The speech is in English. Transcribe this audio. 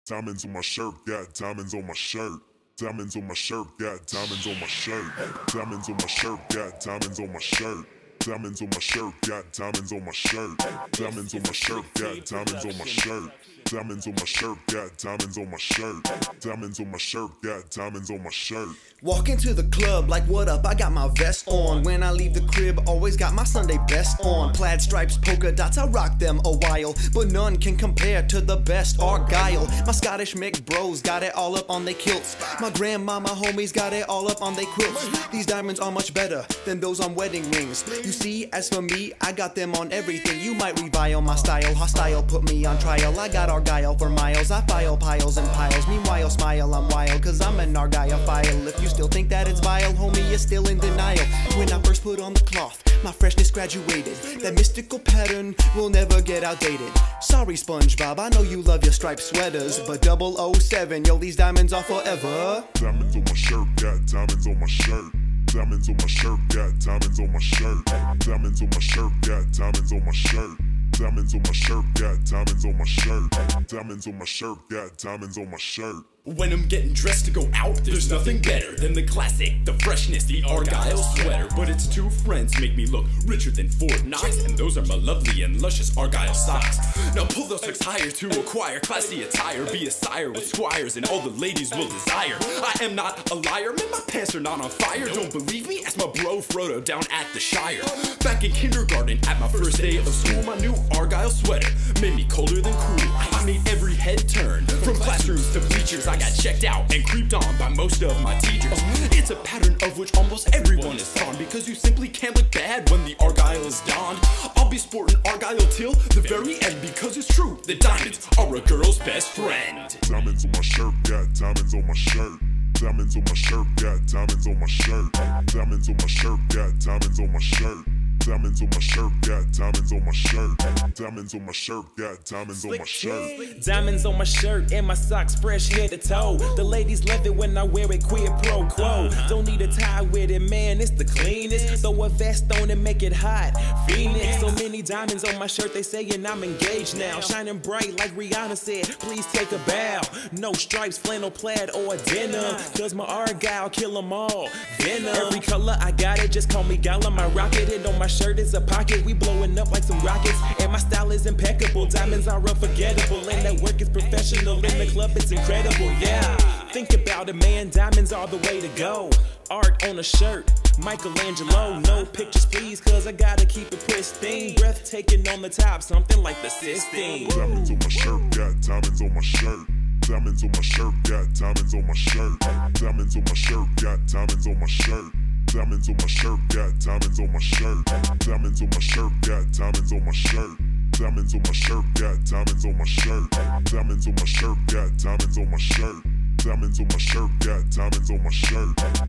Diamonds on my shirt, got diamonds on my shirt. Diamonds on my shirt, got diamonds on my shirt. Diamonds on my shirt, got diamonds on my shirt. Diamonds on my shirt, got diamonds on my shirt. Diamonds on my shirt, got diamonds on my shirt. Diamonds on my shirt, got diamonds on my shirt. Diamonds on my shirt, got diamonds on my shirt. Walk into the club like, what up, I got my vest on. When I leave the crib, always got my Sunday best on. Plaid stripes, polka dots, I rock them a while, but none can compare to the best Argyle. My Scottish Mick bros got it all up on they kilts. My grandmama homies got it all up on they quilts. These diamonds are much better than those on wedding rings. You see, as for me, I got them on everything. You might revile my style, hostile, put me on trial. I got Argyle for miles, I file piles and piles. Meanwhile, smile, I'm wild, cause I'm an Argyle-phile. If you still think that it's vile, homie, you're still in denial. When I first put on the cloth, my freshness graduated. That mystical pattern will never get outdated. Sorry, SpongeBob, I know you love your striped sweaters, but 007, yo, these diamonds are forever. Diamonds on my shirt, got diamonds on my shirt. Diamonds on my shirt, got diamonds on my shirt. Diamonds on my shirt, got diamonds on my shirt. Diamonds on my shirt, got diamonds on my shirt. Diamonds on my shirt, got diamonds on my shirt. When I'm getting dressed to go out, there's nothing better than the classic, the freshness, the Argyle sweater. But its two friends make me look richer than Fort Knox, and those are my lovely and luscious Argyle socks. Now pull those socks higher to acquire classy attire. Be a sire with squires and all the ladies will desire. I am not a liar, man, my pants are not on fire. Don't believe me? Ask my bro Frodo down at the Shire. Back in kindergarten, at my first day of school, my new Argyle sweater made me colder than cool. I made every head turn, from classrooms to bleachers. I got checked out and creeped on by most of my teachers. It's a pattern of which almost everyone is fond, because you simply can't look bad when the Argyle is donned. I'll be sporting Argyle till the very end, because it's true that diamonds are a girl's best friend. Diamonds on my shirt, got diamonds on my shirt. Diamonds on my shirt, got diamonds on my shirt. Diamonds on my shirt, got diamonds on my shirt. Diamonds on my shirt, got diamonds on my shirt. Diamonds on my shirt, got diamonds on my shirt. Diamonds on my shirt and my socks fresh head to toe. The ladies love it when I wear it quid pro quo. Don't need a tie with it, man, it's the cleanest. Throw a vest on and make it hot. Phoenix, so many diamonds on my shirt, they saying I'm engaged now. Shining bright like Rihanna said, please take a bow. No stripes, flannel, plaid, or denim, cause my Argyle kill them all. Venom. Every color I got it, just call me Gala. My rocket, it on my shirt is a pocket. We blowing up like some rockets, and my style is impeccable. Diamonds are unforgettable, and that work is professional. In the club, it's incredible, yeah. Think about it, man, diamonds are the way to go. Art on a shirt, Michelangelo. No pictures, please, cause I gotta keep it pristine. Breathtaking on the top, something like the Sistine. Diamonds on my shirt, got diamonds on my shirt. Diamonds on my shirt, got diamonds on my shirt. Diamonds on my shirt, got diamonds on my shirt. Diamonds on my shirt, got diamonds on my shirt. Diamonds on my shirt, got diamonds on my shirt. Diamonds on my shirt, got diamonds on my shirt. Diamonds on my shirt, got diamonds on my shirt. Diamonds on my shirt, got diamonds on my shirt.